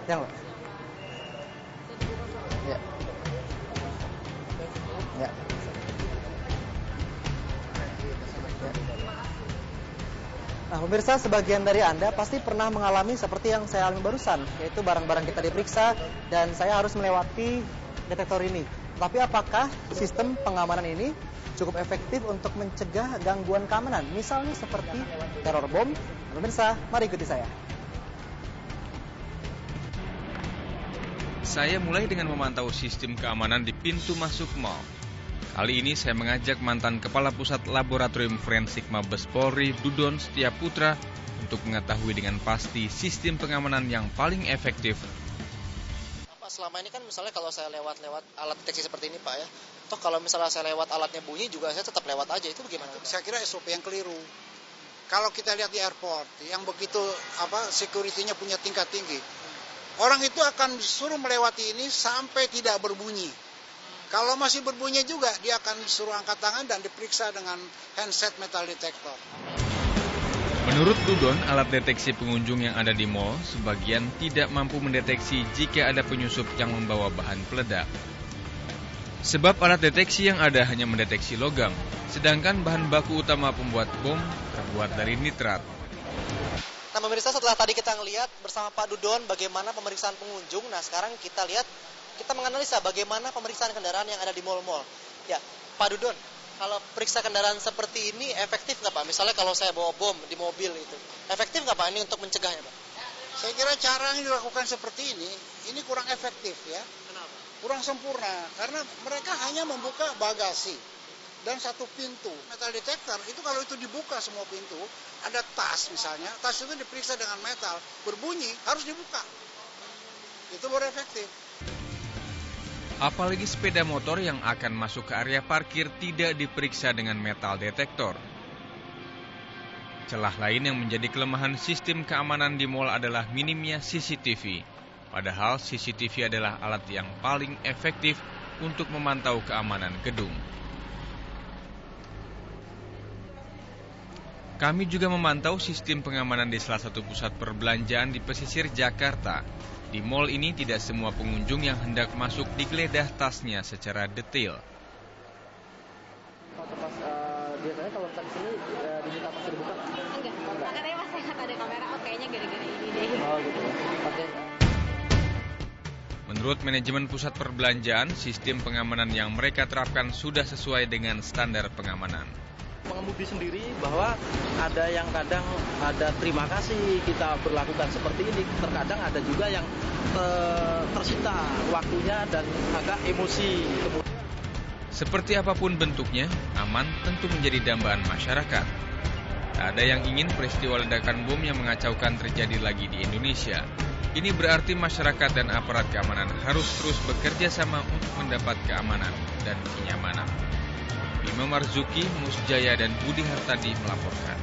Yang lo? Ya. Ya. Nah, pemirsa, sebagian dari Anda pasti pernah mengalami seperti yang saya alami barusan, yaitu barang-barang kita diperiksa dan saya harus melewati detektor ini. Tapi apakah sistem pengamanan ini cukup efektif untuk mencegah gangguan keamanan, misalnya seperti teror bom? Pemirsa, mari ikuti saya. Saya mulai dengan memantau sistem keamanan di pintu masuk mal. Kali ini saya mengajak mantan Kepala Pusat Laboratorium Forensik Mabes Polri, Dudon Setiaputra, untuk mengetahui dengan pasti sistem pengamanan yang paling efektif. Pak, selama ini kan misalnya kalau saya lewat alat deteksi seperti ini Pak ya, toh kalau misalnya saya lewat alatnya bunyi juga saya tetap lewat aja, itu bagaimana? Saya kira SOP yang keliru. Kalau kita lihat di airport, yang begitu security-nya punya tingkat tinggi, orang itu akan disuruh melewati ini sampai tidak berbunyi. Kalau masih berbunyi juga, dia akan disuruh angkat tangan dan diperiksa dengan handset metal detector. Menurut Dudon, alat deteksi pengunjung yang ada di mal sebagian tidak mampu mendeteksi jika ada penyusup yang membawa bahan peledak. Sebab alat deteksi yang ada hanya mendeteksi logam, sedangkan bahan baku utama pembuat bom terbuat dari nitrat. Nah, pemirsa, setelah tadi kita ngelihat bersama Pak Dudon bagaimana pemeriksaan pengunjung, nah sekarang kita lihat, kita menganalisa bagaimana pemeriksaan kendaraan yang ada di mal-mal. Ya, Pak Dudon, kalau periksa kendaraan seperti ini efektif nggak Pak? Misalnya kalau saya bawa bom di mobil itu, efektif nggak Pak ini untuk mencegahnya Pak? Saya kira cara yang dilakukan seperti ini kurang efektif ya. Kenapa? Kurang sempurna, karena mereka hanya membuka bagasi dan satu pintu. Metal detector itu kalau itu dibuka semua pintu, ada tas misalnya, tas itu diperiksa dengan metal, berbunyi harus dibuka. Itu baru efektif. Apalagi sepeda motor yang akan masuk ke area parkir tidak diperiksa dengan metal detektor. Celah lain yang menjadi kelemahan sistem keamanan di mal adalah minimnya CCTV. Padahal CCTV adalah alat yang paling efektif untuk memantau keamanan gedung. Kami juga memantau sistem pengamanan di salah satu pusat perbelanjaan di pesisir Jakarta. Di mal ini tidak semua pengunjung yang hendak masuk digeledah tasnya secara detail. Biasanya kalau di sini diminta pas dibuka? Enggak, makanya pas saya lihat ada kamera, oh kayaknya gara-gara ini deh. Oh gitu. Oke. Menurut manajemen pusat perbelanjaan, sistem pengamanan yang mereka terapkan sudah sesuai dengan standar pengamanan. Pengemudi sendiri bahwa ada yang kadang ada terima kasih kita berlakukan seperti ini, terkadang ada juga yang tersita waktunya dan agak emosi. Seperti apapun bentuknya, aman tentu menjadi dambaan masyarakat. Tak ada yang ingin peristiwa ledakan bom yang mengacaukan terjadi lagi di Indonesia. Ini berarti masyarakat dan aparat keamanan harus terus bekerja sama untuk mendapat keamanan dan kenyamanan. Bima Marzuki, Musjaya, dan Budi Hartadi melaporkan.